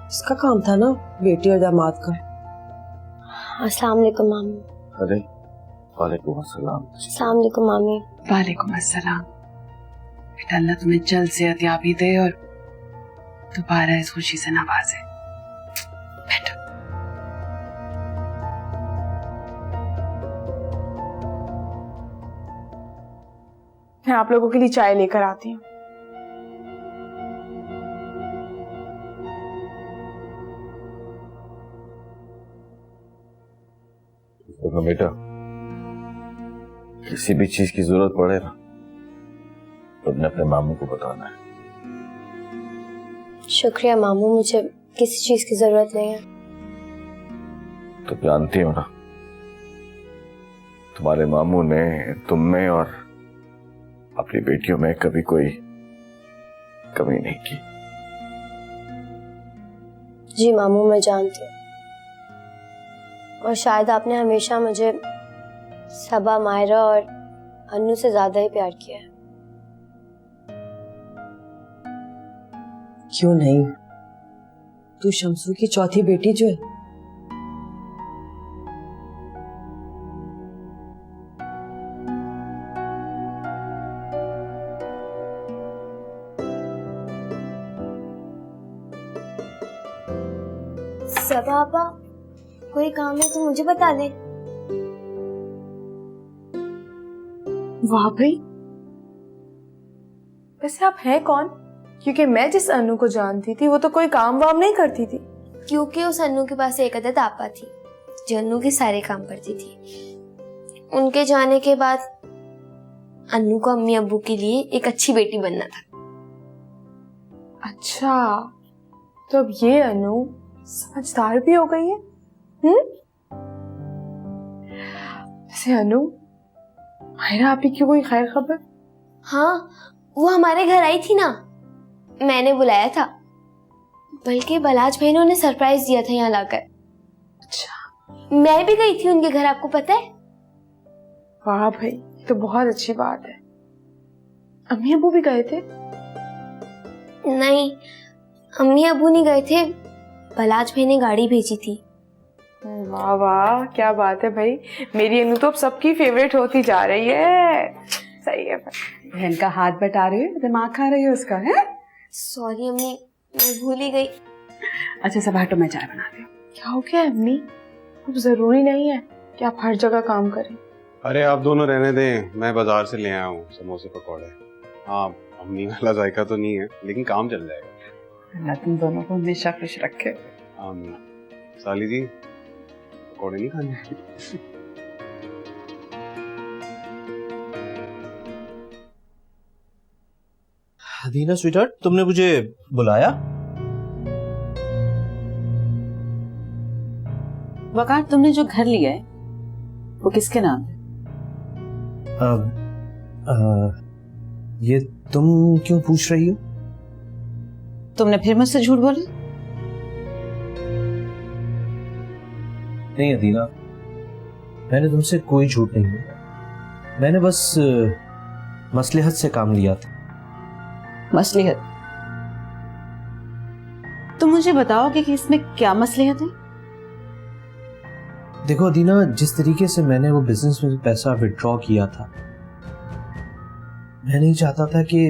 इसका काम था ना बेटी और दामाद का। अस्सलाम वालेकुम मामी। अरे वालेकुम अस्सलाम। अस्सलाम वालेकुम मामी। वालेकुम अस्सलाम। बेटा अल्लाह तुम्हें जल्द सेहतयाबी दे और दोबारा इस खुशी से नवाजे। बैठो। मैं आप लोगों के लिए चाय लेकर आती हूँ। तो बेटा किसी भी चीज की जरूरत पड़े ना तो अपने मामू को बताना है। शुक्रिया मामू, मुझे किसी चीज की जरूरत नहीं है। तो जानती हो ना तुम्हारे मामू ने तुम में और अपनी बेटियों में कभी कोई कमी नहीं की। जी मामू, मैं जानती हूँ। और शायद आपने हमेशा मुझे सबा, मायरा और अन्नू से ज्यादा ही प्यार किया है। क्यों नहीं, तू शमसू की चौथी बेटी जो है। सबा आपा, कोई काम है तो मुझे बता दे। वाह भाई, वैसे आप हैं कौन? क्योंकि मैं जिस अनु को जानती थी वो तो कोई काम वाम नहीं करती थी। क्योंकि उस अन्नू के पास एक अदद आपा थी जो अन्नू के सारे काम करती थी। उनके जाने के बाद अन्नू को अम्मी अब्बू के लिए एक अच्छी बेटी बनना था। अच्छा, तो अब ये अनु समझदार भी हो गई है। वैसे अनु, मायरा आपी की कोई खैर खबर? हाँ, वो हमारे घर आई थी ना, मैंने बुलाया था। बल्कि बलाज भाई ने उन्हें सरप्राइज दिया था यहाँ लाकर। अच्छा, मैं भी गई थी उनके घर, आपको पता है? वाह भाई, तो बहुत अच्छी बात है। अम्मी अबू भी गए थे? नहीं, अम्मी अबू नहीं गए थे, बलाज भाई ने गाड़ी भेजी थी। वाह वाह, क्या बात है भाई। मेरी अनु तो अब सबकी फेवरेट होती जा रही है। सही है भाई। बहन का हाथ बटा रही हो, दिमाग खा रही हो उसका है? सॉरी अम्मी, मैं भूल ही गई। अच्छा सब हटो, मैं चाय बनाती हूँ। क्या हो गया अम्मी? अब जरूरी नहीं है कि आप हर जगह काम करें। अरे आप दोनों रहने दें, मैं बाजार से ले आया हूँ समोसे पकौड़े। हाँ, अम्मी वाला जायका तो नहीं है लेकिन काम चल जाएगा। अल्लाह तुम दोनों को हमेशा खुश रखे। आमीन। साली जी, पकौड़े नहीं खाने? हदीना स्वीटहार्ट, तुमने मुझे बुलाया? वकार, तुमने जो घर लिया है वो किसके नाम है? ये तुम क्यों पूछ रही हो? तुमने फिर मुझसे झूठ बोला? नहीं हदीना, मैंने तुमसे कोई झूठ नहीं बोला। मैंने बस मसलहत से काम लिया था। मसलहत? तुम मुझे बताओगे कि इसमें क्या मसलहत है? देखो अदीना, जिस तरीके से मैंने वो बिजनेस में पैसा विड्रॉ किया था, मैं नहीं चाहता था कि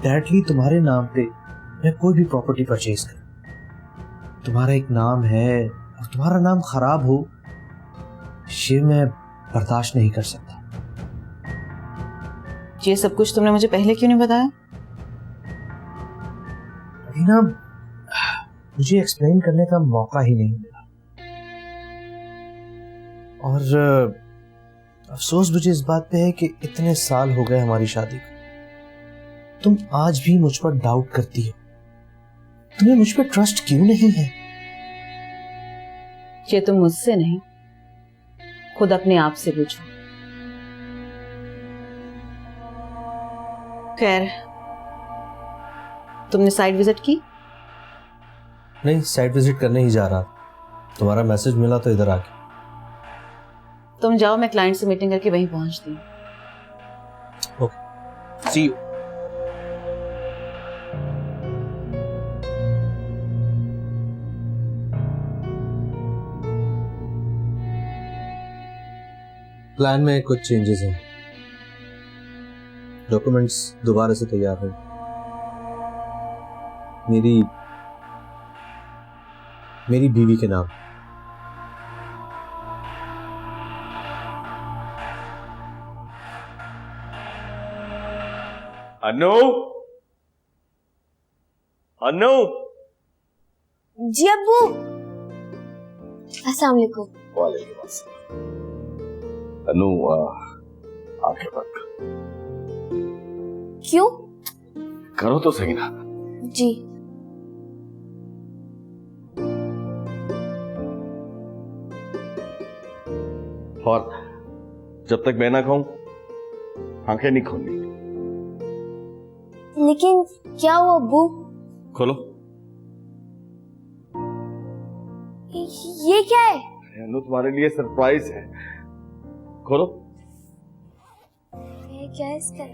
डायरेक्टली तुम्हारे नाम पे मैं कोई भी प्रॉपर्टी परचेज करूं। तुम्हारा एक नाम है और तुम्हारा नाम खराब हो, ये मैं बर्दाश्त नहीं कर सकता। ये सब कुछ तुमने मुझे पहले क्यों नहीं बताया? अदीना, मुझे एक्सप्लेन करने का मौका ही नहीं मिला। और अफसोस मुझे इस बात पे है कि इतने साल हो गए हमारी शादी को, तुम आज भी मुझ पर डाउट करती हो। तुम्हें मुझ पर ट्रस्ट क्यों नहीं है? ये तुम मुझसे नहीं, खुद अपने आप से पूछो। खैर, तुमने साइट विजिट की? नहीं, साइट विजिट करने ही जा रहा था। तुम्हारा मैसेज मिला तो इधर आ गया। तुम जाओ, मैं क्लाइंट से मीटिंग करके वहीं पहुंचती हूँ। Okay, C you. प्लान में कुछ चेंजेस हैं। डॉक्यूमेंट्स दोबारा से तैयार हैं। मेरी बीवी के नाम। अनु, अनु, जी अब्बू। अस्सलाम वालेकुम। वालेकुम अस्सलाम। अनु, आंखें बंद कर। क्यों? करो तो सही ना। जी। और जब तक मैं ना खाऊं आंखें नहीं खोलनी। लेकिन क्या हुआ अब्बू? खोलो। ये क्या है? अनु, तुम्हारे लिए सरप्राइज है। खोलो। ये क्या है इसका?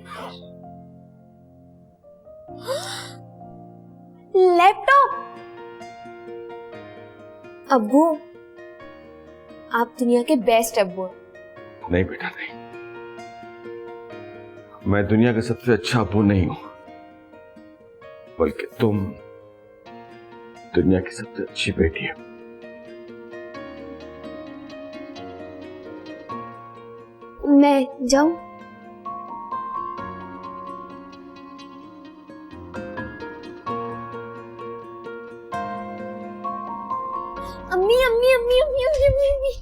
लैपटॉप। अब्बू, आप दुनिया के बेस्ट अब्बू हैं। नहीं बेटा, नहीं। मैं दुनिया का सबसे अच्छा अब्बू नहीं हूं, बल्कि तुम दुनिया की सबसे अच्छी बेटी हो। मैं जाऊं? अम्मी अम्मी अम्मी अम्मी अम्मी अम्मी अम्मी।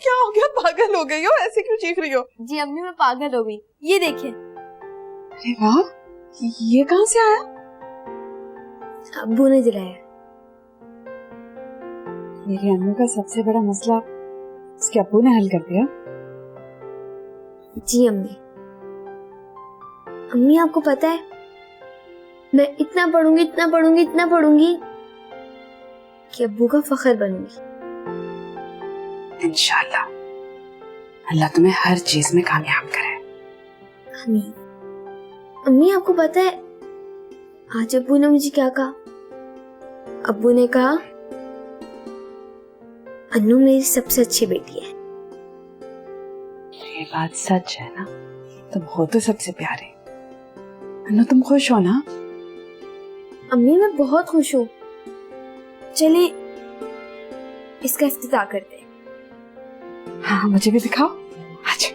क्या हो गया? पागल हो गई हो? ऐसे क्यों चीख रही हो? जी अम्मी, मैं पागल हो गई। ये देखिए। अरे वाह, ये कहां से आया? अब्बू ने दिलाया। मेरे अनु का सबसे बड़ा मसला उसके अब्बू ने हल कर दिया। जी अम्मी। अम्मी, आपको पता है मैं इतना पढ़ूंगी, इतना पढ़ूंगी, इतना पढ़ूंगी कि अब्बू का फख्र बनूंगी। इंशाल्लाह अल्लाह तुम्हें हर चीज में कामयाब करे। आमीन। अम्मी, आपको पता है आज अब्बू ने मुझे क्या कहा? अब्बू ने कहा अनु मेरी सबसे अच्छी बेटी है। ये बात सच है ना? तुम हो तो सबसे प्यारे। अनु, तुम खुश हो ना? अम्मी, मैं बहुत खुश हूँ। चलिए इसका इफ्तिताह करते हैं। हाँ, मुझे भी दिखाओ। अच्छा।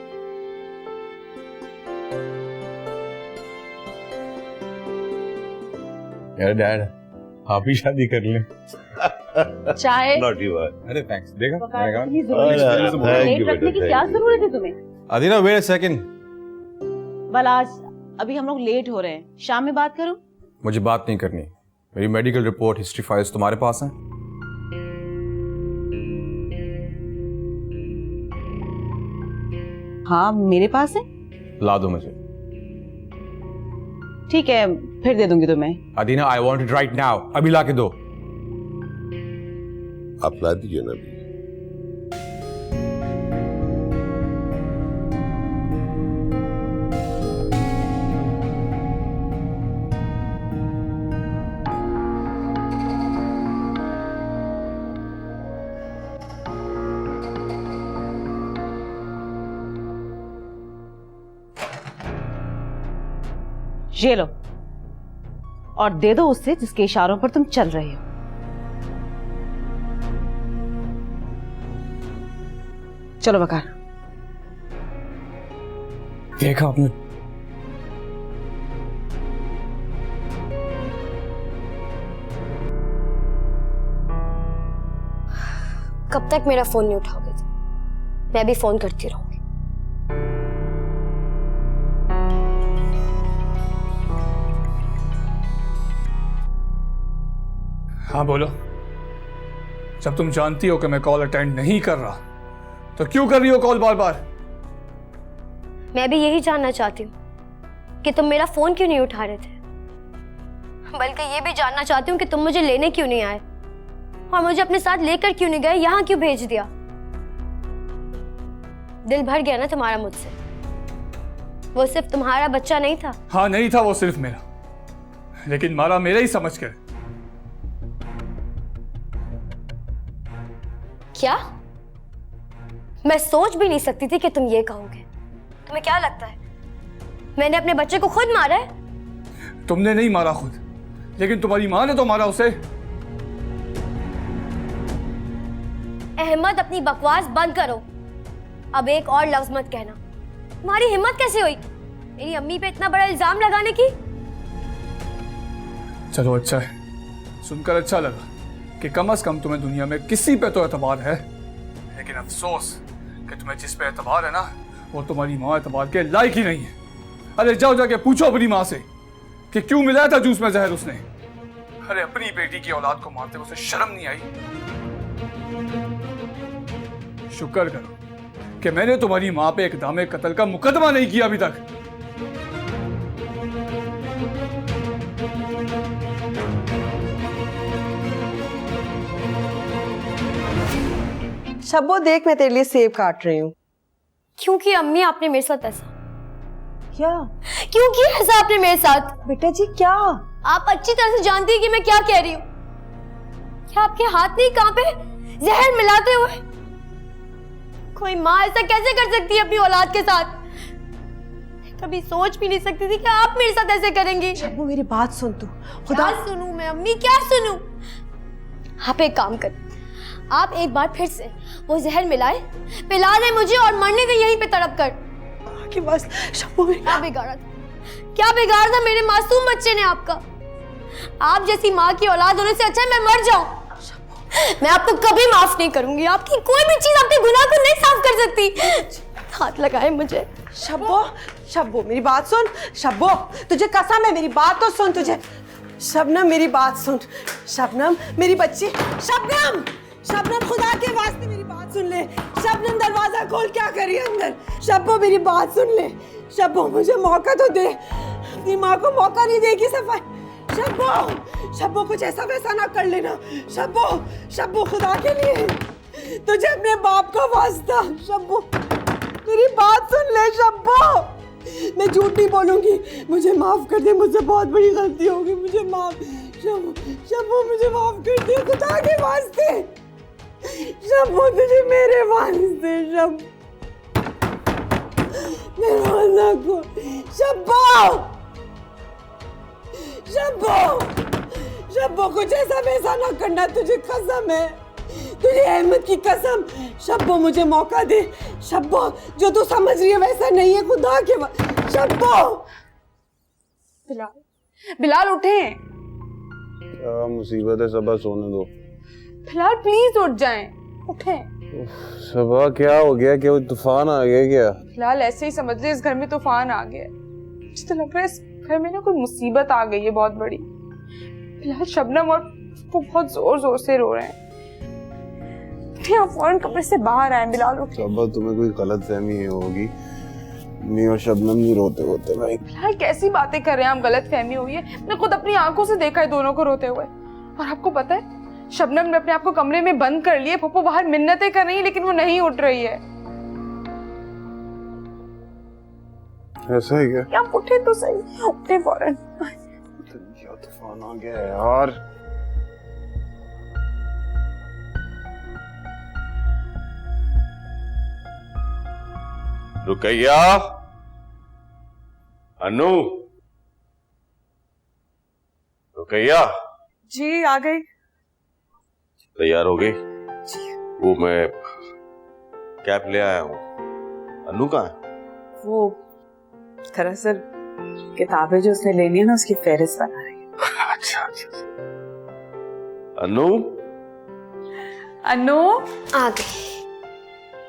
यार डैड, आप ही शादी कर लें। चाय नॉट यू। अरे थैंक्स। देखा रखने की क्या जरूरत है तुम्हें? Adina, wait a second. बल आज अभी हम लोग लेट हो रहे हैं, शाम में बात करूं? मुझे बात नहीं करनी। मेरी मेडिकल रिपोर्ट, हिस्ट्री फाइल्स तुम्हारे पास हैं? हाँ, मेरे पास है। ला दो मुझे। ठीक है, फिर दे दूंगी तुम्हें। अदीना, I want it right now. अभी ला के दो। आप ला दीजिए ना। ये लो, और दे दो उससे जिसके इशारों पर तुम चल रहे हो। चलो वकार। देखा आपने? कब तक मेरा फोन नहीं उठाओगे? मैं भी फोन करती रहूंगी। हाँ बोलो। जब तुम जानती हो कि मैं कॉल अटेंड नहीं कर रहा तो क्यों कर रही हो कॉल बार बार? मैं भी यही जानना चाहती हूँ कि तुम मेरा फोन क्यों नहीं उठा रहे थे, बल्कि ये भी जानना चाहती हूँ कि तुम मुझे लेने क्यों नहीं आए और मुझे अपने साथ लेकर क्यों नहीं गए, यहाँ क्यों भेज दिया। दिल भर गया ना तुम्हारा मुझसे? वो सिर्फ तुम्हारा बच्चा नहीं था। हाँ, नहीं था वो सिर्फ मेरा, लेकिन मारा मेरा ही समझ कर। क्या? मैं सोच भी नहीं सकती थी कि तुम ये कहोगे। तुम्हें क्या लगता है मैंने अपने बच्चे को खुद मारा है? तुमने नहीं मारा खुद, लेकिन तुम्हारी माँ ने तो मारा उसे। अहमद, अपनी बकवास बंद करो। अब एक और लफ्ज मत कहना। तुम्हारी हिम्मत कैसे हुई मेरी अम्मी पे इतना बड़ा इल्जाम लगाने की? चलो अच्छा है, सुनकर अच्छा लगा कि कम से कम तुम्हें दुनिया में किसी पे तो एतबार है, लेकिन अफसोस कि तुम्हें जिस पे एतबार है ना, वो तुम्हारी माँ एतबार के लायक ही नहीं है। अरे जाओ जाके पूछो अपनी माँ से कि क्यों मिलाया था जूस में जहर उसने। अरे अपनी बेटी की औलाद को मारते उसे शर्म नहीं आई? शुक्र करो कि मैंने तुम्हारी माँ पे इक़दाम कत्ल का मुकदमा नहीं किया अभी तक। शब्बो देख, मैं तेरे लिए सेब काट रही हूँ। क्योंकि अम्मी आपने मेरे साथ ऐसा क्या? क्योंकि ऐसा आपने मेरे साथ। बेटा जी क्या? आप अच्छी तरह से जानती हैं कि मैं क्या कह रही हूँ। क्या आपके हाथ नहीं कांपे जहर मिलाते हुए? कोई माँ ऐसा कैसे कर सकती है अपनी औलाद के साथ? कभी सोच भी नहीं सकती थी कि आप मेरे साथ ऐसे करेंगी। शब्बो मेरी बात सुन तू। खुदा सुनूं मैं अम्मी, क्या सुनूं? आप एक काम कर, आप एक बार फिर से वो जहर मिलाए, पिला दे मुझे और मरने दे यहीं पे तड़प कर। के पास शब्बो में क्या बिगाड़ा था? क्या बिगाड़ा था मेरे मासूम बच्चे ने आपका? आप जैसी माँ की औलाद होने से अच्छा है मैं मर जाऊं। मैं आपको कभी माफ नहीं करूंगी। आपकी कोई भी चीज आपके गुनाह को नहीं साफ कर सकती। हाथ लगाए मुझे। शब्बो, शब्बो मेरी बात सुन। शब्बो तुझे कसम है, मेरी बात तो सुन। तुझे शबनम मेरी बात सुन। शबनम मेरी बच्ची। शबनम, शबनम खुदा के वास्ते मेरी बात सुन ले। शबनम दरवाजा खोल, क्या करी अंदर? शब्बो मेरी बात सुन ले। शब्बो मुझे मौका तो दे। अपनी माँ को मौका नहीं देगी सफाई। शब्बो, शब्बो कुछ ऐसा वैसा ना कर लेना। शब्बो, शब्बो खुदा के लिए तुझे अपने बाप का वास्ता। शब्बो मेरी बात सुन ले। शब्बो मैं झूठ नहीं बोलूंगी। मुझे माफ कर दे, मुझसे बहुत बड़ी गलती होगी। मुझे माफ। शब्बो, शब्बो मुझे माफ कर दे खुदा के वास्ते। शब्बो तुझे मेरे वास्ते। शब्बो दरवाजा को। शब्बो, शब्बो, शब्बो कुछ ऐसा वैसा ना करना, तुझे कसम है, तुझे अहमद की कसम। शब्बो मुझे मौका दे। शब्बो जो तू समझ रही है वैसा नहीं है खुदा के शब्बो। बिलाल, बिलाल उठे। क्या मुसीबत है सबा, सोने दो। बिलाल प्लीज उठ जाएं, उठे। सबा क्या हो गया? क्या तूफान आ गया क्या? फिलहाल ऐसे ही समझ ले, इस घर में तूफान आ गया। मुझे तो लग रहा है इस घर में ना कोई मुसीबत आ गई है बहुत बड़ी। फिलहाल शबनम और वो बहुत जोर जोर से रो रहे हैं। आप फौरन कमरे से बाहर आए। बिलाल उठे। सबा तुम्हें कोई गलत फहमी होगी, मैं और शबनम नहीं रोते होते भाई। फिलहाल कैसी बातें कर रहे हैं आप? गलत फहमी हुई है। मैंने खुद अपनी आंखों से देखा है दोनों को रोते हुए। और आपको पता है शबनम ने अपने आप को कमरे में बंद कर लिया। पप्पू बाहर मिन्नतें कर रही है लेकिन वो नहीं उठ रही है। ऐसा है क्या? क्या उठे तो सही, उठे फौरन। क्या तूफान आ गया यार। रुकैया, अनु, रुकैया। जी आ गई। तैयार हो गई? वो मैं कैप ले आया हूँ। अनु कहाँ है? वो दरअसल किताबें जो उसने लेनी है ना, उसकी फहरिस्त बना रही है। अच्छा अच्छा। अनु, अनु आ गई।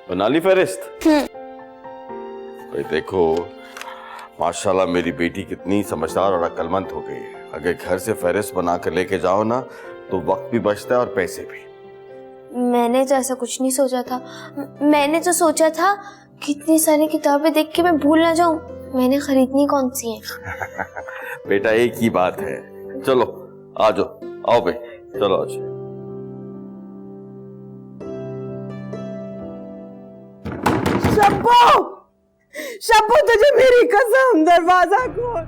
बना ली फहरिस्त? भाई देखो माशाल्लाह मेरी बेटी कितनी समझदार और अक्लमंद हो गई है। अगर घर से फहरिस्त बना कर लेके जाओ ना तो वक्त भी बचता है और पैसे भी। मैंने तो ऐसा कुछ नहीं सोचा था। मैंने तो सोचा था कितनी सारी किताबें देख के मैं भूल ना जाऊं। मैंने खरीदनी कौन सी है? बेटा एक ही बात है। चलो आ जाओ, आओ भाई चलो आ जाओ। शब्बो, शब्बो तुझे मेरी कसम, दरवाजा खोल।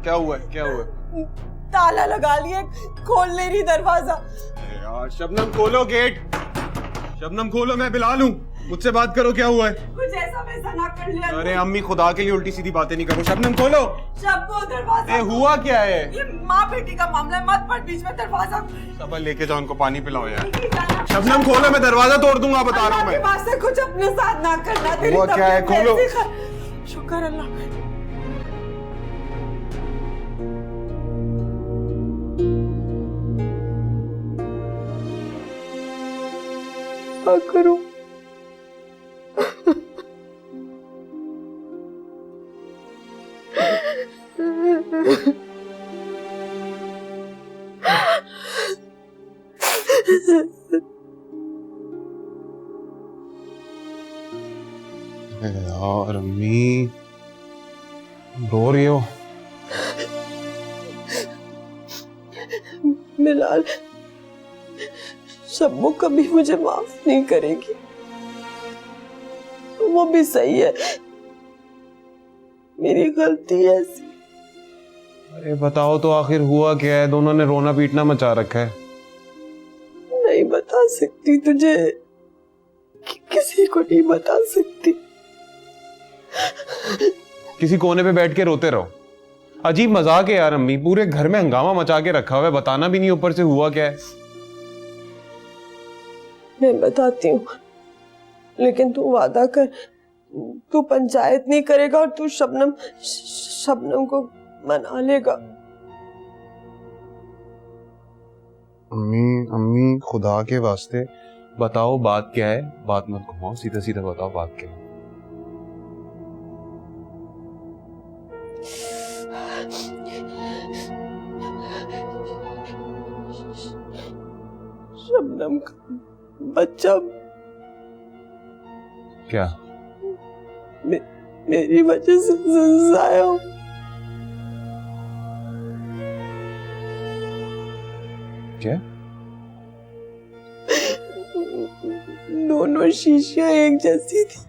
क्या हुआ है? क्या हुआ है? ताला लगा लिए, खोल ले रही दरवाजा। यार शबनम खोलो गेट। शबनम खोलो, मैं बिलाल हूँ। मुझसे बात करो, क्या हुआ है? कुछ ऐसा वैसा ना कर लिया। अरे अम्मी, खुदा के लिए उल्टी सीधी बातें नहीं करो। शबनम खोलो। शब्बो दरवाजा। हुआ क्या है? ये माँ बेटी का मामला है, मत पड़ बीच में दरवाजा। सबा लेके जाओ, उनको पानी पिलाओ यार। शबनम खोलो, मैं दरवाजा तोड़ दूंगा, बता रहा हूँ मैं। पास से कुछ अपने साथ ना करना। हुआ क्या है? खोलो। शुक्र अल्लाह का। क्या करूं? यार अम्मी, रो रही हो? बिलाल, शब्बो कभी मुझे माफ नहीं करेगी। वो भी सही है, मेरी गलती है ऐसी। अरे बताओ तो आखिर हुआ क्या है? दोनों ने रोना पीटना मचा रखा है। नहीं बता सकती तुझे, किसी को नहीं बता सकती। किसी कोने पे बैठ के रोते रहो। अजीब मजाक है यार अम्मी, पूरे घर में हंगामा मचा के रखा हुआ है, बताना भी नहीं ऊपर से हुआ क्या है। मैं बताती हूँ, लेकिन तू वादा कर, तू पंचायत नहीं करेगा और तू शबनम को मना लेगा। अम्मी खुदा के वास्ते बताओ बात क्या है? बात मत घुमाओ, सीधा सीधा बताओ बात क्या है। शबनम का बच्चा क्या? मेरी वजह से जाया हो। क्या? दोनों शीशियां एक जैसी थी।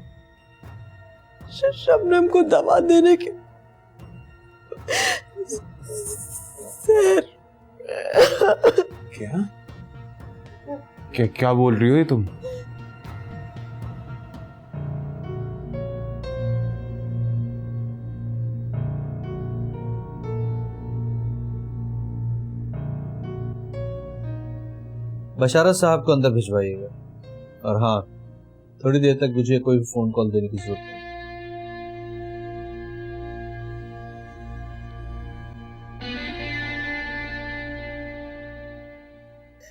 शबनम को दवा देने के सर। क्या बोल रही हो ये तुम? बशारत साहब को अंदर भिजवाइएगा, और हाँ, थोड़ी देर तक मुझे कोई फोन कॉल देने की जरूरत नहीं।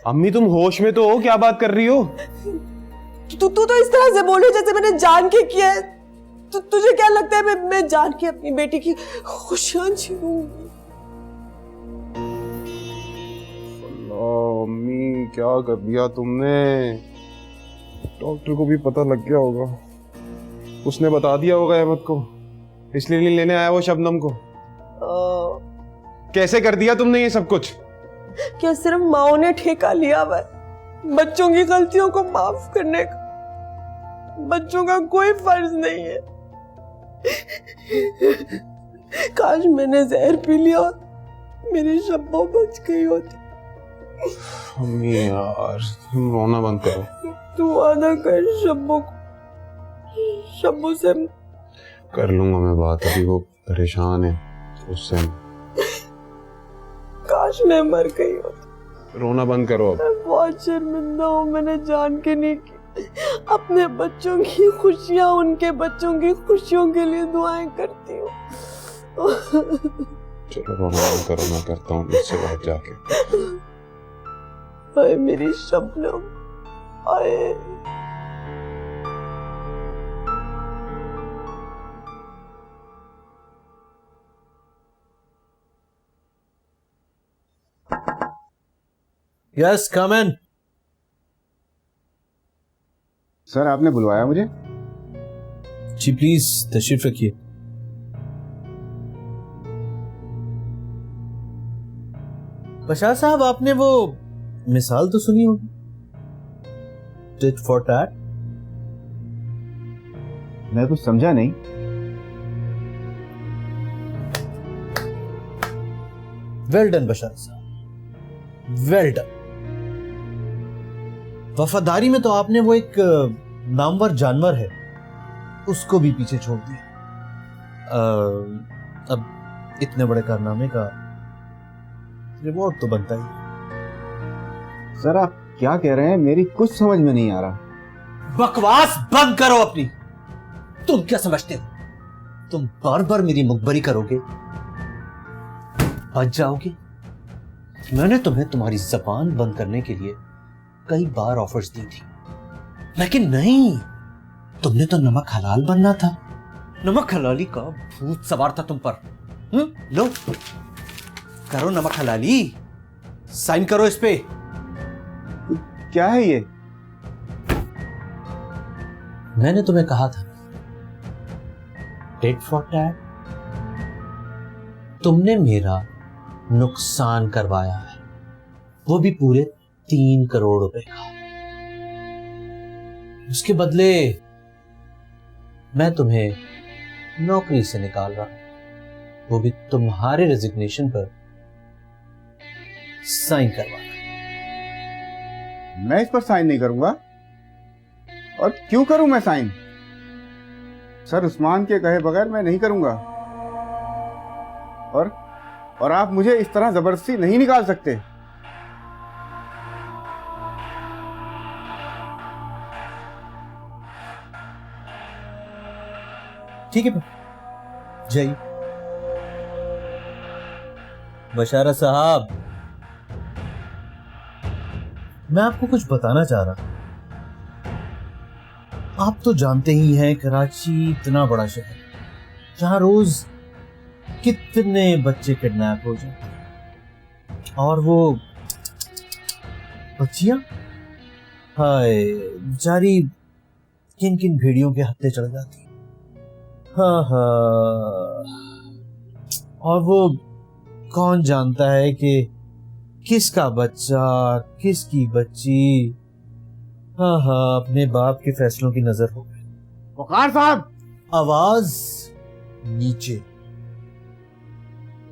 अम्मी तुम होश में तो हो? क्या बात कर रही हो? तू तो इस तरह से बोले जैसे मैंने जान के किया है। तुझे क्या लगता है मैं जान के अपनी बेटी की खुशियां छीनूंगी? अम्मी क्या कर दिया तुमने? डॉक्टर को भी पता लग गया होगा, उसने बता दिया होगा अहमद को, इसलिए नहीं लेने आया वो शबनम को। कैसे कर दिया तुमने ये सब कुछ? क्या सिर्फ माओ ने ठेका लिया हुआ है बच्चों की गलतियों को माफ करने का? बच्चों का कोई फर्ज नहीं है। काश मैंने जहर पी लिया और मेरी शब्बो बच गई होती। अम्मी यार तुम रोना बंद करो। तू वादा कर शब्बो से। कर लूंगा मैं बात, अभी वो परेशान है उससे। काश मैं मर गई होती। रोना बंद करो अब। मैं बहुत शर्मिंदा हूँ, मैंने जान के नहीं की। अपने बच्चों की खुशियाँ, उनके बच्चों की खुशियों के लिए दुआएं करती हूँ। चलो रोना बंद करो, मैं करता हूँ इससे बात जाके। हाय मेरी शबनम, हाय। यस कम इन। सर आपने बुलवाया मुझे? जी प्लीज तशरीफ रखिए। बशार साहब, आपने वो मिसाल तो सुनी होगी, टिट फॉर टैट। मैं कुछ समझा नहीं। वेल डन बशार साहब, वेल डन। वफादारी में तो आपने वो एक नामवर जानवर है उसको भी पीछे छोड़ दिया। अब इतने बड़े कारनामे का रिवॉर्ड तो बनता ही। सर आप क्या कह रहे हैं, मेरी कुछ समझ में नहीं आ रहा। बकवास बंद करो अपनी। तुम क्या समझते हो, तुम बार बार मेरी मुखबरी करोगे, बच जाओगे? मैंने तुम्हें तुम्हारी जबान बंद करने के लिए कई बार ऑफर्स दी थी, लेकिन नहीं, तुमने तो नमक हलाल बनना था। नमक हलाली का भूत सवार था तुम पर। लो करो नमक हलाली, साइन करो इस पे। क्या है ये? मैंने तुम्हें कहा था टेट फॉर टैट। तुमने मेरा नुकसान करवाया है, वो भी पूरे 3 करोड़ रुपए का। उसके बदले मैं तुम्हें नौकरी से निकाल रहा हूं, वो भी तुम्हारे रेजिग्नेशन पर साइन करवा। मैं इस पर साइन नहीं करूंगा। और क्यों करूं मैं साइन? सर उस्मान के कहे बगैर मैं नहीं करूंगा। और आप मुझे इस तरह जबरदस्ती नहीं निकाल सकते। ठीक है जय बशारा साहब, मैं आपको कुछ बताना चाह रहा। आप तो जानते ही हैं कराची इतना बड़ा शहर, जहां रोज कितने बच्चे किडनैप हो जाते हैं, और वो बच्चियां, हाय बेचारी किन किन भेड़ियों के हत्थे चढ़ जाती। हाँ हाँ, और वो कौन जानता है कि किसका बच्चा किसकी बच्ची, हाँ हाँ, अपने बाप के फैसलों की नजर हो गई। वकार साहब, आवाज नीचे।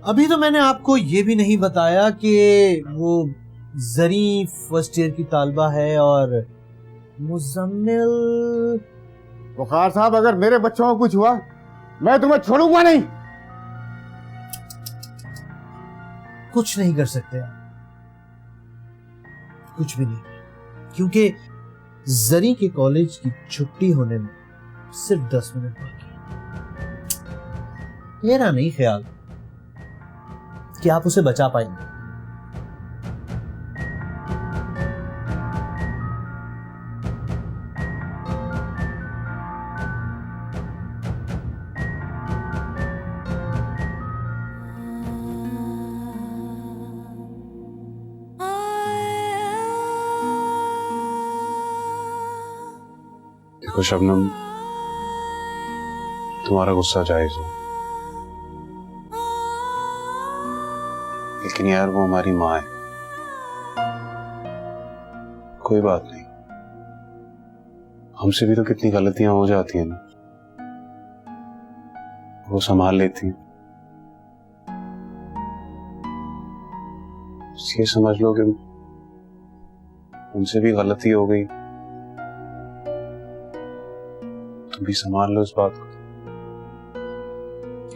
अभी तो मैंने आपको ये भी नहीं बताया कि वो जरी फर्स्ट ईयर की तालबा है और मुजम्मिल। वकार साहब, अगर मेरे बच्चों को कुछ हुआ मैं तुम्हें छोड़ूंगा नहीं। कुछ नहीं कर सकते आप, कुछ भी नहीं, क्योंकि जरी के कॉलेज की छुट्टी होने में सिर्फ 10 मिनट बाकी। मेरा नहीं ख्याल कि आप उसे बचा पाएंगे। देखो शबनम, तुम्हारा गुस्सा जायज है, लेकिन यार वो हमारी माँ है। कोई बात नहीं, हमसे भी तो कितनी गलतियां हो जाती हैं ना, वो संभाल लेती हैं। ये समझ लो कि उनसे भी गलती हो गई, तुम भी संभाल लो इस बात को।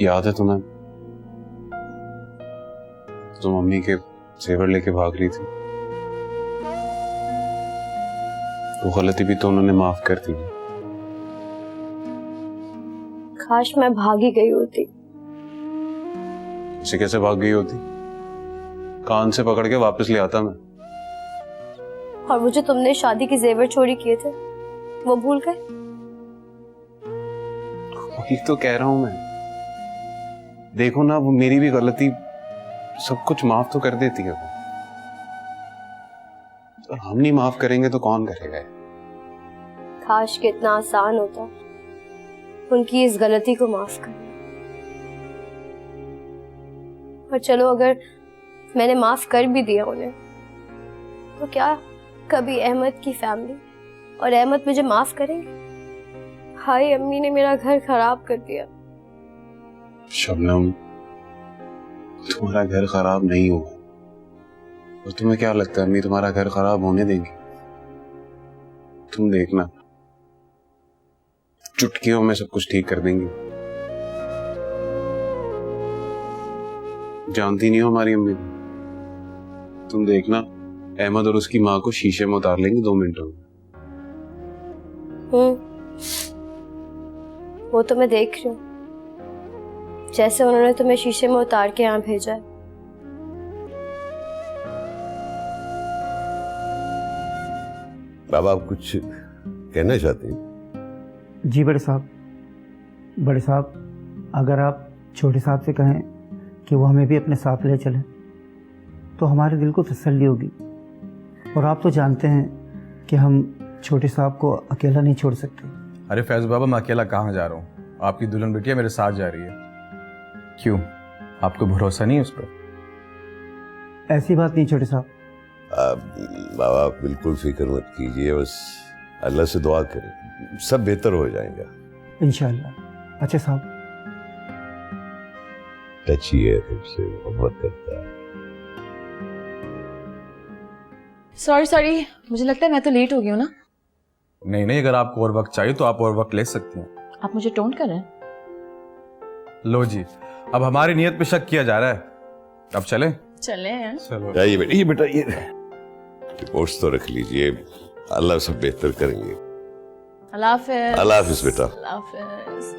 याद है तुम्हें, तो मम्मी के जेवर लेके भाग रही थी, वो गलती भी तो उन्होंने माफ कर दी। काश मैं भागी गई होती। इसे कैसे भाग गई होती? कान से पकड़ के वापस ले आता मैं। और वो जो तुमने शादी के जेवर चोरी किए थे, वो भूल गए? वही तो कह रहा हूं मैं। देखो ना, वो मेरी भी गलती, सब कुछ माफ तो कर देती है वो। और हम नहीं माफ करेंगे तो कौन करेगा? काश कि इतना आसान होता उनकी इस गलती को माफ करना। पर चलो, अगर मैंने माफ कर भी दिया उन्हें, तो क्या कभी अहमद की फैमिली और अहमद मुझे माफ करेंगे? हाय, अम्मी ने मेरा घर खराब कर दिया। शबनम, तुम्हारा घर खराब नहीं हुआ, और तुम्हें क्या लगता है अम्मी तुम्हारा घर खराब होने देंगी? तुम देखना, चुटकियों में सब कुछ ठीक कर देंगी। जानती नहीं हो हमारी अम्मी, तुम देखना अहमद और उसकी माँ को शीशे में उतार लेंगे 2 मिनटों में। वो तो मैं देख रही हूँ, जैसे उन्होंने तुम्हें शीशे में उतार के यहाँ भेजा है। बाबा आप कुछ कहना चाहते हैं? जी बड़े साहब, अगर आप छोटे साहब से कहें कि वो हमें भी अपने साथ ले चलें तो हमारे दिल को तसल्ली होगी। और आप तो जानते हैं कि हम छोटे साहब को अकेला नहीं छोड़ सकते। अरे फैज बाबा, मैं अकेला कहाँ जा रहा हूँ? आपकी दुल्हन बिटिया मेरे साथ जा रही है। क्यों, आपको भरोसा नहीं है उस पर? ऐसी बात नहीं छोटे साहब। बाबा आप बिल्कुल फिक्र मत कीजिए, बस अल्लाह से दुआ करें, सब बेहतर हो जाएगा इंशाअल्लाह। अच्छा साहब, टची है, तुमसे मोहब्बत करता है। सॉरी, मुझे लगता है मैं तो लेट हो गई हूँ ना। नहीं, अगर आपको और वक्त चाहिए तो आप और वक्त ले सकती हैं। आप मुझे टोंट कर रहे हैं? लो जी, अब हमारी नियत पे शक किया जा रहा है। अब चले हैं। चलो ये बेटा ये रिपोर्ट्स तो रख लीजिए, अल्लाह सब बेहतर करेंगे। अल्लाह हाफिज़। अल्लाह हाफिज़ बेटा। अल्लाह हाफिज़।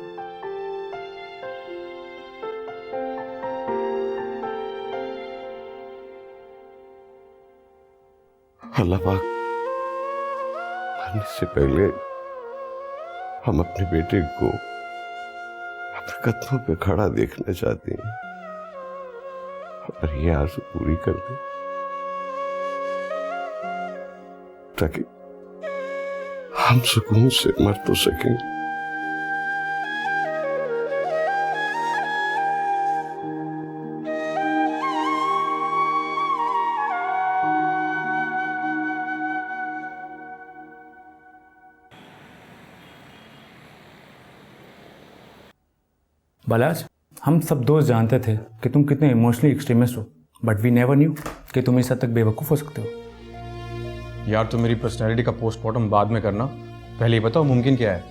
अल्लाह पाक, मरने से पहले हम अपने बेटे को अपने कदमों पे खड़ा देखना चाहते हैं, और ये आरज़ू पूरी कर दे ताकि हम सुकून से मर तो सकें। बालाज, हम सब दोस्त जानते थे कि तुम कितने इमोशनली एक्सट्रीमिस्ट हो, बट वी नेवर न्यू कि तुम इस हद तक बेवकूफ़ हो सकते हो। यार, तुम मेरी पर्सनैलिटी का पोस्टमार्टम बाद में करना, पहले ये बताओ मुमकिन क्या है?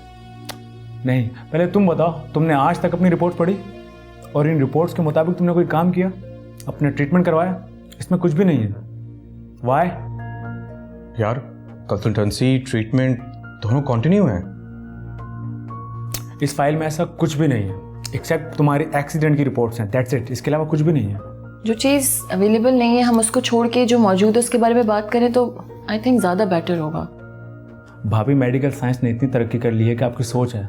नहीं, पहले तुम बताओ, तुमने आज तक अपनी रिपोर्ट पढ़ी और इन रिपोर्ट्स के मुताबिक तुमने कोई काम किया, अपने ट्रीटमेंट करवाया? इसमें कुछ भी नहीं है। वाई? यार, कंसल्टेंसी ट्रीटमेंट दोनों कंटिन्यू है। इस फाइल में ऐसा कुछ भी नहीं है एक्सेप्ट तुम्हारी एक्सीडेंट की रिपोर्ट्स हैं, दैट्स इट। इसके अलावा कुछ भी नहीं है। जो चीज़ अवेलेबल नहीं है हम उसको छोड़ के जो मौजूद है उसके बारे में बात करें तो आई थिंक ज़्यादा बेटर होगा। भाभी, मेडिकल साइंस ने इतनी तरक्की कर ली है कि आपकी सोच है।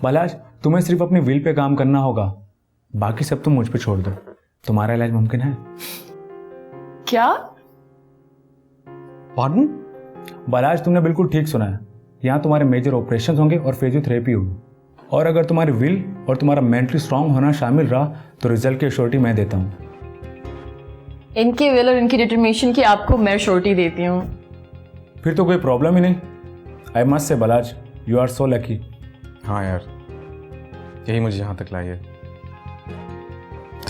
बालाज, तुम्हें सिर्फ अपनी विल पे काम करना होगा, बाकी सब तुम मुझ पे छोड़ दो। तुम्हारा इलाज मुमकिन है। क्या? पार्डन? बालाज, तुमने बिल्कुल ठीक सुना है। यहाँ तुम्हारे मेजर ऑपरेशन होंगे और फिजियोथेरेपी होगी, और अगर तुम्हारी विल और तुम्हारा मेंटली स्ट्रांग होना शामिल रहा तो रिजल्ट की श्योरिटी मैं देता हूँ। इनकी विल और इनकी डिटरमिनेशन की आपको मैं श्योरिटी देती हूँ। फिर तो कोई प्रॉब्लम ही नहीं। I must say Balaj, you are so lucky. हाँ यार, यही मुझे यहाँ तक लाई है।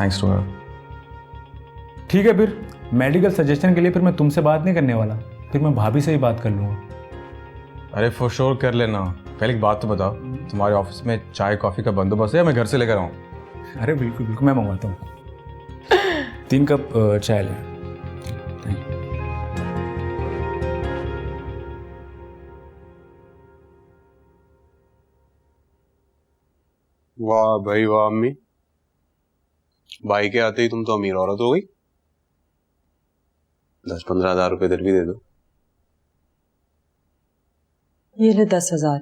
Thanks to her. ठीक है, फिर मेडिकल सजेशन के लिए फिर मैं तुमसे बात नहीं करने वाला, फिर मैं भाभी से ही बात कर लूँगा। अरे फॉर श्योर कर लेना। पहले एक बात तो बताओ, तुम्हारे ऑफिस में चाय कॉफी का बंदोबस्त है या मैं घर से लेकर आऊँ? अरे बिल्कुल बिल्कुल, मैं मंगवाता हूँ। 3 कप चाय लें। वाह भाई वाह अम्मी, भाई के आते ही तुम तो अमीर औरत हो गई। 10-15 हज़ार रुपए इधर भी दे दो। ये ले 10,000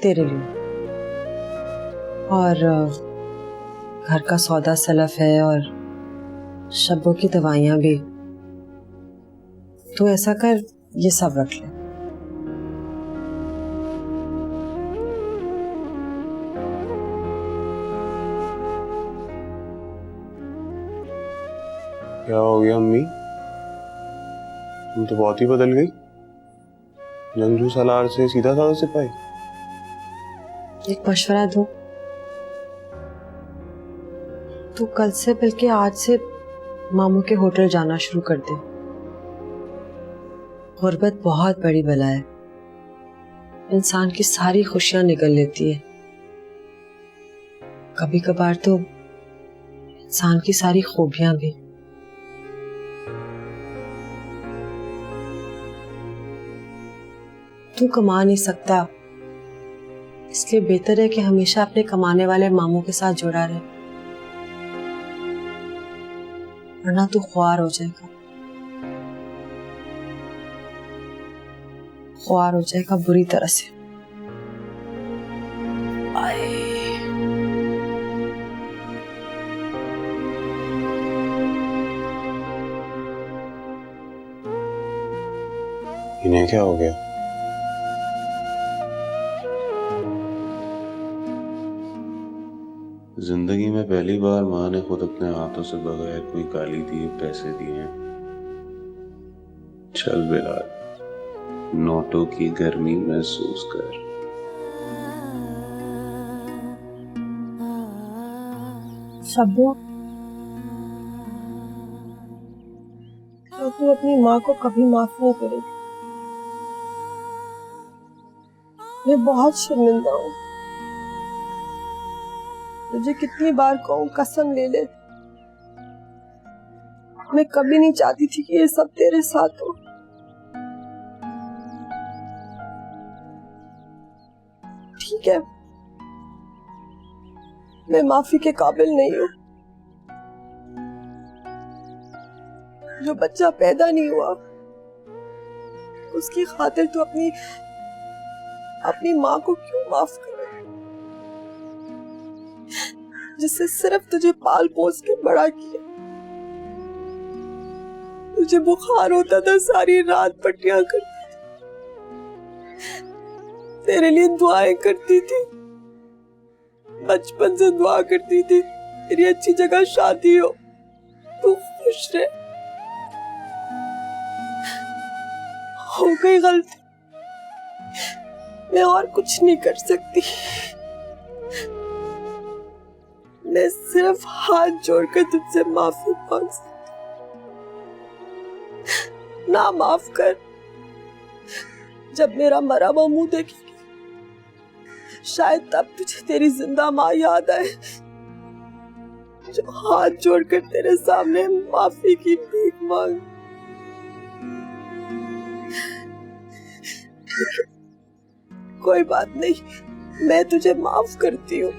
तेरे लिए, और घर का सौदा सलफ है और शब्बों की दवाइयां भी। तू ऐसा कर, ये सब रख ले। क्या हो गया अम्मी, तुम तो बहुत ही बदल गई। जंगजू सालार से सीधा साधा सिपाही। एक मशवरा दूं? तू कल से बल्कि आज से मामू के होटल जाना शुरू कर दे। गुर्बत बहुत बड़ी बला है, इंसान की सारी खुशियां निगल लेती है। कभी कभार तो इंसान की सारी खूबियां भी। तू कमा नहीं सकता, इसलिए बेहतर है कि हमेशा अपने कमाने वाले मामू के साथ जुड़ा रहे, वरना तू ख्वार हो जाएगा। ख्वार हो जाएगा बुरी तरह से। इन्हें क्या हो गया? जिंदगी में पहली बार माँ ने खुद अपने हाथों से बगैर कोई गाली दिए पैसे दिए हैं। चल बिलाल, नोटों की गर्मी महसूस कर। शब्बो, तो तू अपनी माँ को कभी माफ नहीं करेगी। मैं बहुत शर्मिंदा हूँ। तुझे कितनी बार कहूँ कसम ले ले, मैं कभी नहीं चाहती थी कि ये सब तेरे साथ हो। ठीक है, मैं माफी के काबिल नहीं हूँ। जो बच्चा पैदा नहीं हुआ उसकी खातिर तू अपनी माँ को क्यों माफ करे, जिससे सिर्फ तुझे पाल पोस के बड़ा किया। तुझे बुखार होता था, सारी रात पट्टियां करती थी, तेरे लिए दुआएं करती थी, बचपन से दुआ करती थी तेरी अच्छी जगह शादी हो, तू खुश रहे। हो गई गलती, मैं और कुछ नहीं कर सकती। मैं सिर्फ हाथ जोड़कर तुझसे माफी मांग सकती। ना माफ कर, जब मेरा मरा हुआ मुंह देखेगी शायद तब तुझे तेरी जिंदा माँ याद आए, जो हाथ जोड़कर तेरे सामने माफी की भीख मांग। कोई बात नहीं, मैं तुझे माफ करती हूँ।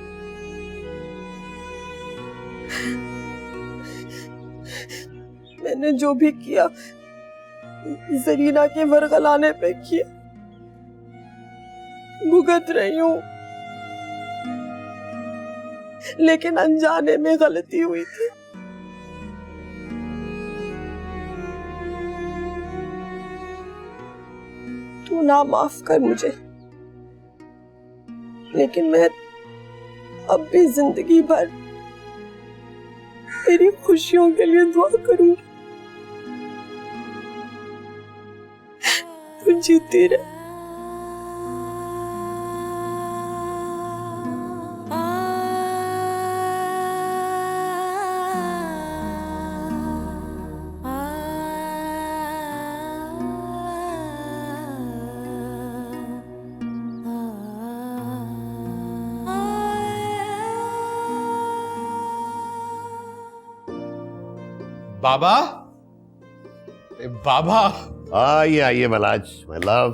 मैंने जो भी किया जरीना के वरगलाने पे किया, भुगत रही हूँ, लेकिन अनजाने में गलती हुई थी। तू ना माफ कर मुझे, लेकिन मैं अब भी जिंदगी भर तेरी खुशियों के लिए दुआ करूंगी। तू जीती रहे। बाबा, बाबा, आइए आइए मलाज, माय लव।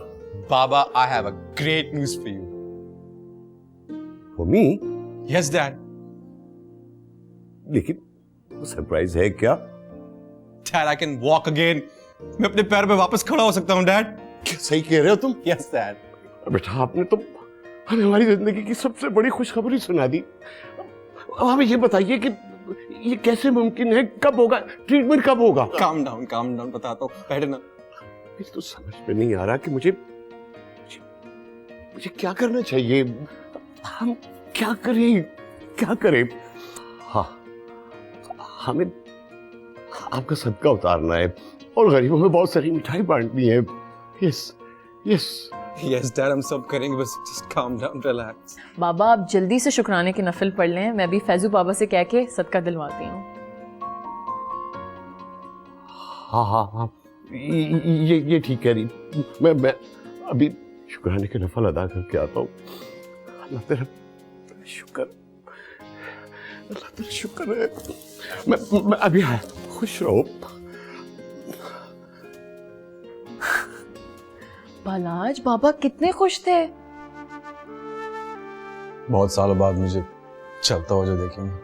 बाबा, I have a great news for you. For me? Yes dad. लेकिन सरप्राइज है क्या? Dad, I can walk again. मैं अपने पैर पे वापस खड़ा हो सकता हूँ डैड। सही कह रहे हो तुम? Yes dad. बेटा, आपने तो हमें हमारी जिंदगी की सबसे बड़ी खुशखबरी सुना दी। अब हमें ये बताइए कि ये कैसे मुमकिन है, कब होगा, ट्रीटमेंट कब होगा? काम डाउन, बताता हूँ, बैठे ना। मुझे तो समझ में नहीं आ रहा कि मुझे क्या करना चाहिए। हम क्या करें? हाँ, हमें आपका सदका उतारना है और गरीबों में बहुत सारी मिठाई बांटनी है। यस डैड, हम सब करेंगे, बस जस्ट काम डाउन, रिलैक्स। बाबा, आप जल्दी से शुक्राने के नफिल पढ़ लें, मैं भी फैजू बाबा से कह के सदका दिलवाती हूँ। हाँ, ये ठीक कह रही। मैं अभी शुक्राने के नफल अदा करके आता हूँ। अल्लाह तेरा शुक्र, अल्लाह तेरा शुक्र है। मैं अभी आया, खुश रहो। बालाज, बाबा कितने खुश थे। बहुत सालों बाद मुझे चलता हुआ जो देखेंगे।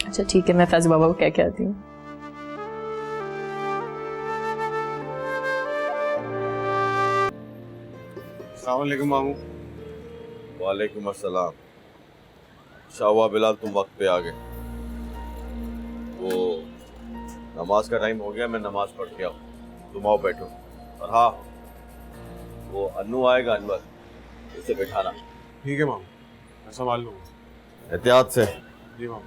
अच्छा ठीक है, मैं फैज बाबा को कह के आती हूँ। अस्सलाम वालेकुम मामू। वालेकुम अस्सलाम। अच्छा हुआ बिलाल तुम वक्त पे आ गए। वो नमाज का टाइम हो गया, मैं नमाज पढ़ के आऊँ, तुम आओ बैठो। और हाँ, वो अन्नू आएगा अनवर, उसे बैठाना। ठीक है मामू, मैं संभाल लूँगा। एहतियात से। जी मामू।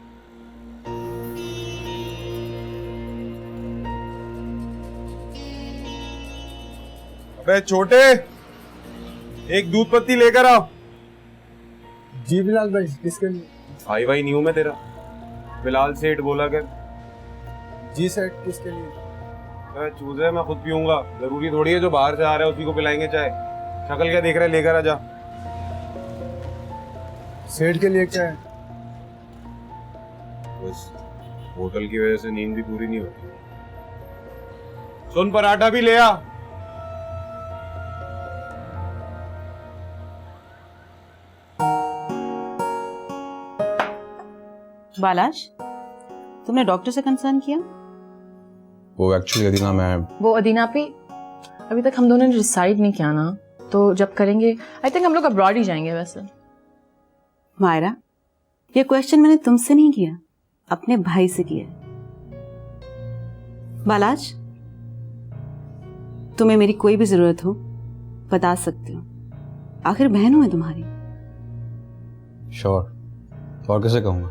अबे छोटे, एक दूध पत्ती लेकर आओ। जी बिलाल भाई, किसके लिए? भाई भाई नहीं हूं मैं तेरा, बिलाल सेठ बोला कर। जी सेठ, किसके लिए? अरे चूजे मैं खुद पीऊंगा, जरूरी थोड़ी है जो बाहर से आ रहा है उसी को पिलाएंगे चाय। शक्ल क्या देख रहा है, लेकर आ जा। सेठ के लिए क्या है? बस होटल की वजह से नींद भी पूरी नहीं होती। सुन, पराठा भी ले आ। बालाज, तुमने डॉक्टर से कंसर्न किया? वो एक्चुअली अदीना, मैं वो अदीना पे अभी तक हम दोनों ने डिसाइड नहीं किया ना, तो जब करेंगे आई थिंक हम लोग अब्रॉड ही जाएंगे। वैसे मायरा, ये क्वेश्चन मैंने तुमसे नहीं किया, अपने भाई से किया। बालाज, तुम्हें मेरी कोई भी जरूरत हो बता सकते हो, आखिर बहन हूं मैं तुम्हारी। श्योर, और कैसे कहूँगा।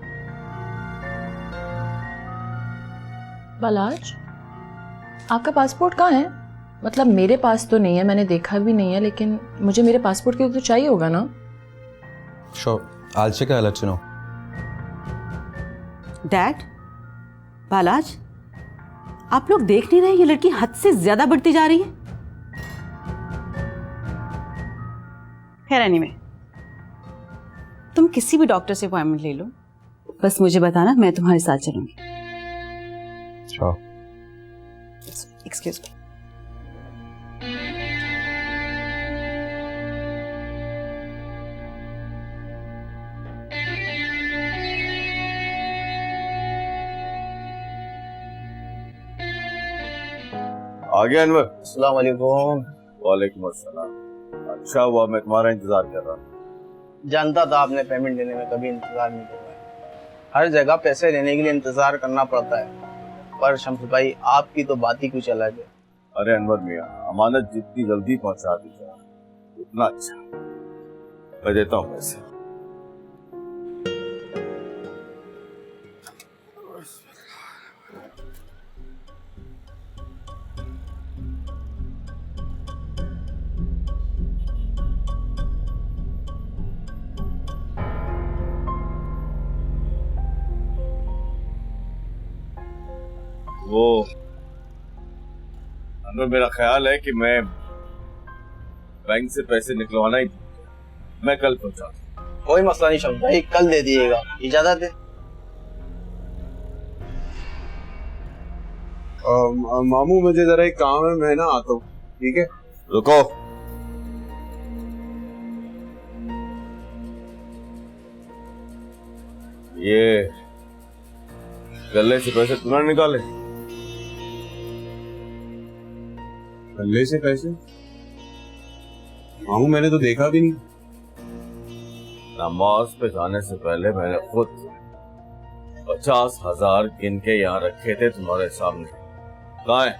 बालाज, आपका पासपोर्ट कहाँ है? मतलब मेरे पास तो नहीं है, मैंने देखा भी नहीं है, लेकिन मुझे मेरे पासपोर्ट के लिए तो चाहिए होगा ना। Sure, I'll check, I'll let you know. Dad, बालाज, आप लोग देख नहीं रहे ये लड़की हद से ज्यादा बढ़ती जा रही है। खैर एनीवे, तुम किसी भी डॉक्टर से अपॉइंटमेंट ले लो, बस मुझे बताना, मैं तुम्हारे साथ चलूंगी। Sure. Excuse me. आ गया अनवर? अस्सलाम वालेकुम। वालेकुम अस्सलाम। अच्छा हुआ, मैं तुम्हारा इंतजार कर रहा हूँ। जानता था आपने पेमेंट देने में कभी इंतजार नहीं करना। हर जगह पैसे लेने के लिए इंतजार करना पड़ता है, पर शम्स भाई आपकी तो बात ही कुछ अलग है। अरे अनवर मियाँ, अमानत जितनी जल्दी पहुंचा दी जाए उतना अच्छा। मैं देता हूँ पैसे। वो अनवर, मेरा ख्याल है कि मैं बैंक से पैसे निकलवाना ही, मैं कल पहुंचा। कोई मसला नहीं शम्स भाई, कल दे दिएगा, इजाजत है। मामू मुझे जरा एक काम है, मैं ना आता हूँ। ठीक है, रुको। ये गले से पैसे तुमने निकाले? गले से पैसे? मामू मैंने तो देखा भी नहीं। नमाज पे जाने से पहले मैंने खुद 50,000 गिन के यहाँ रखे थे तुम्हारे सामने। कहाँ है?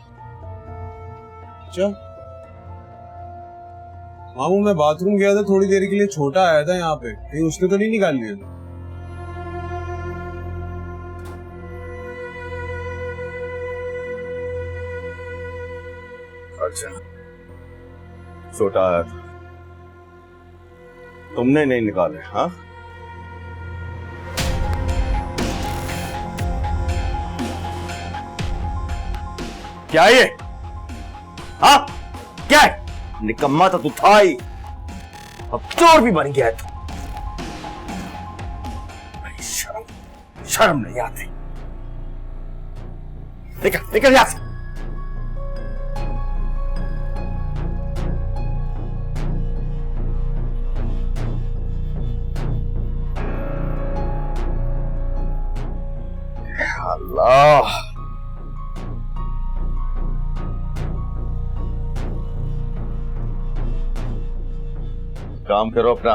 अच्छा मामू, मैं बाथरूम गया था थोड़ी देर के लिए, छोटा आया था यहाँ पे, कहीं उसने तो नहीं निकाल लिया था? अच्छा, छोटा आया था, तुमने नहीं निकाले? हाँ, क्या है ये? हाँ क्या है? निकम्मा तो तू था ही, अब चोर भी बन गया है तू। शर्म नहीं आती। निकल निकल यहां से। अल्लाह, काम करो अपना।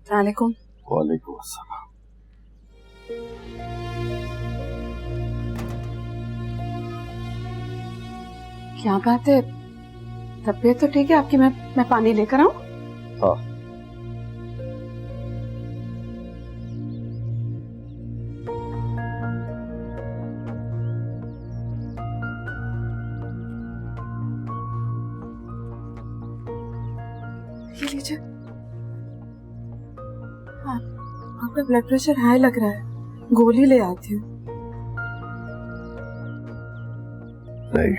वालेकुम। वालेकुम अस्सलाम। क्या बात है, तबीयत तो ठीक है आपकी? मैं पानी लेकर आऊं? हाँ। ये लीजिए। हाँ, आपका ब्लड प्रेशर हाई लग रहा है, गोली ले आती हूँ। नहीं,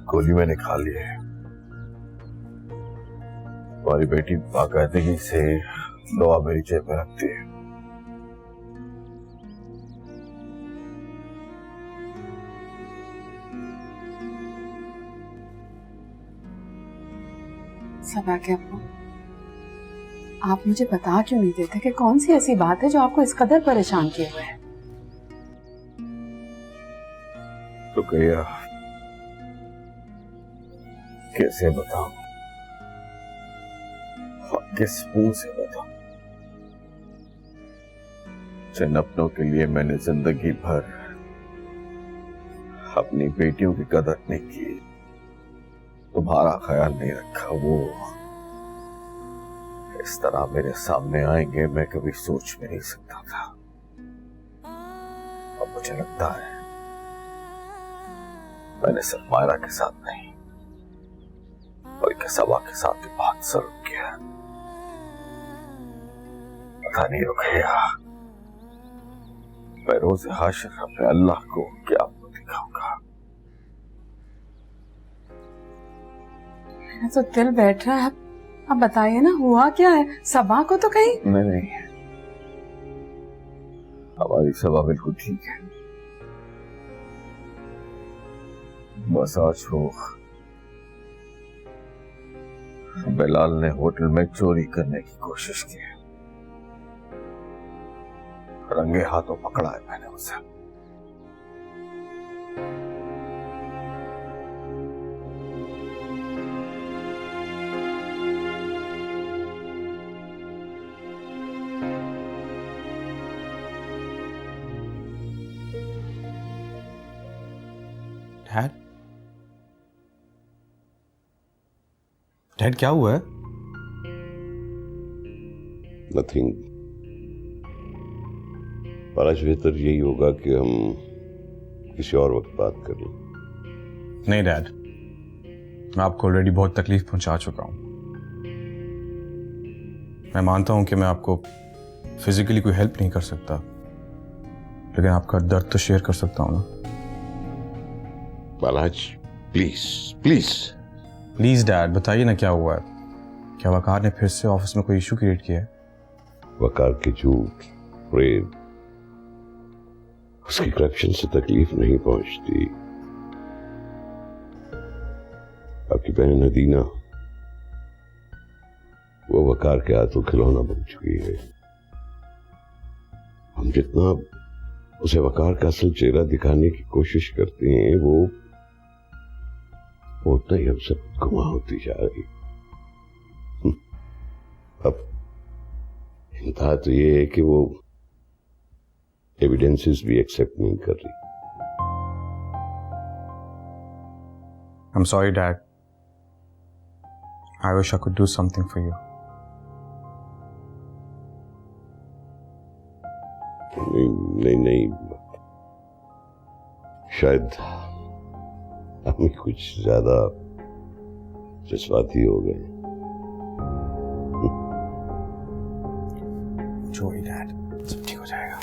गोली मैंने खा ली है। हमारी बेटी बाकायदगी से दवा मेरी जेब में रखती है। सब आ गया आपको। आप मुझे बता क्यों नहीं देते कि कौन सी ऐसी बात है जो आपको इस कदर परेशान किए हुए है? तो कहिया कैसे बताऊं, किस मुंह से बताऊं? जिन अपनों के लिए मैंने जिंदगी भर अपनी बेटियों की कदर नहीं की, तुम्हारा ख्याल नहीं रखा, वो इस तरह मेरे सामने आएंगे मैं कभी सोच भी नहीं सकता था। अब मुझे लगता है मैंने सिर्फ मायरा के साथ नहीं बल्कि सबा के साथ भी बहुत सल्लुक किया। पता नहीं रुकैया, मैं रोज हाशिर अपने अल्लाह को क्या दिखाऊंगा। मेरा तो दिल बैठ रहा है, अब बताइए ना हुआ क्या है? सबा को तो कहीं? नहीं, हमारी सबा बिल्कुल ठीक है। बस आज वो बिलाल ने होटल में चोरी करने की कोशिश की है, रंगे हाथों पकड़ा है मैंने उसे। डैड, डैड क्या हुआ है? नथिंग। पर आज बेहतर यही होगा कि हम किसी और वक्त बात कर लें। नहीं डैड, मैं आपको ऑलरेडी बहुत तकलीफ पहुंचा चुका हूं। मैं मानता हूं कि मैं आपको फिजिकली कोई हेल्प नहीं कर सकता, लेकिन आपका दर्द तो शेयर कर सकता हूं ना। बालाज प्लीज प्लीज प्लीज डैड, बताइए ना क्या हुआ है। क्या वकार ने फिर से ऑफिस में कोई इशू क्रिएट किया है? वकार के झूठ, प्रेम, उसकी करप्शन से तकलीफ नहीं पहुंचती। आपकी बहन नदीना वो वकार के हाथों खिलौना बन चुकी है। हम जितना उसे वकार का असल चेहरा दिखाने की कोशिश करते हैं, वो उतना ही हमसे गुमा होती जा रही। अब इंतहा तो ये है कि वो एविडेंसेस भी एक्सेप्ट नहीं कर रही। I'm sorry, Dad. I wish I could do something for you. नहीं, शायद हम कुछ ज्यादा जज्बाती हो गए। Joey, Dad, सब ठीक हो जाएगा।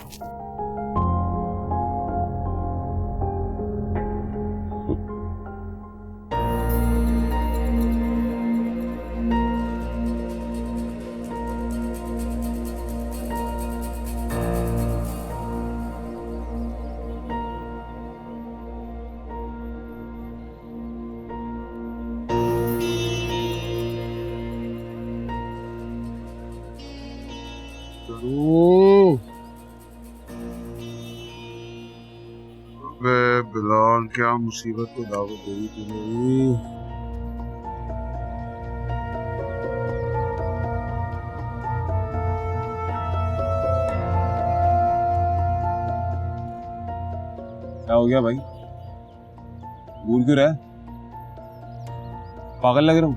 अबे बिलाल, क्या मुसीबत को दावत दी तूने। क्या हो गया भाई? भूल क्यों रहा है? पागल लग रहा हूँ?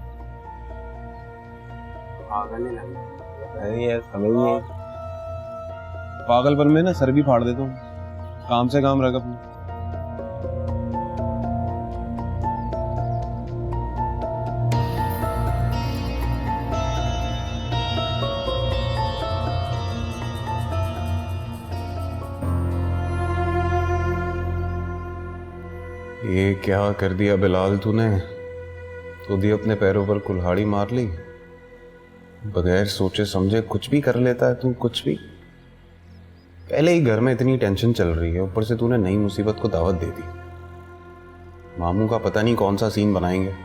पागल ही लग नहीं यार, समझ नहीं आई। पागलपन में ना सर भी फाड़ देता हूँ। काम से काम रख अपना। ये क्या कर दिया बिलाल तूने? खुद ही अपने पैरों पर कुल्हाड़ी मार ली। बगैर सोचे समझे कुछ भी कर लेता है तू, कुछ भी। पहले ही घर में इतनी टेंशन चल रही है, ऊपर से तूने नई मुसीबत को दावत दे दी। मामू का पता नहीं कौन सा सीन बनाएंगे।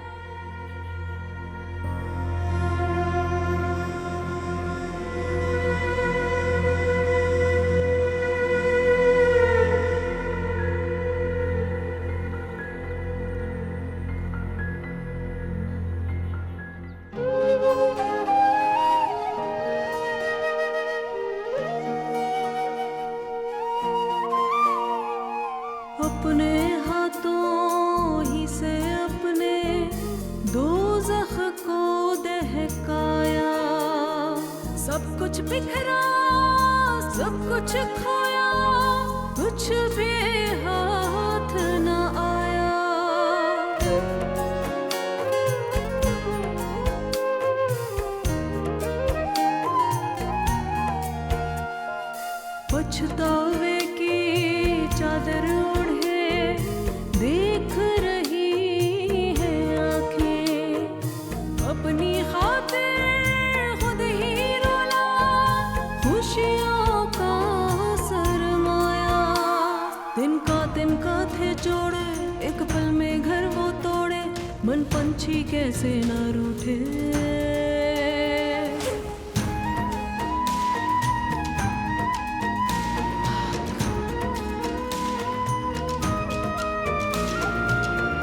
अपने हाथों ही से अपने दोज़ख को दहकाया, सब कुछ बिखरा, सब कुछ खोया, कुछ भी हाथ न आया। पछतावे की चादर ओढ़े देख रही है आंखें, अपनी खातिर खुद ही रोला, खुशियों का सरमाया। तिनका थे जोड़े, एक पल में घर वो तोड़े, मन पंछी कैसे न रूठे।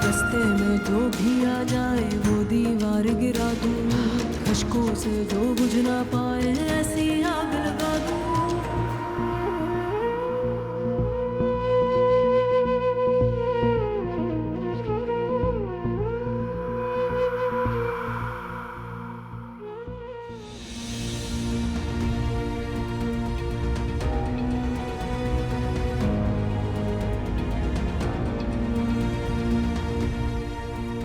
रास्ते में जो भी आ जाए वो दीवार गिरा दूं, अश्कों से जो बुझ ना पाए ऐसी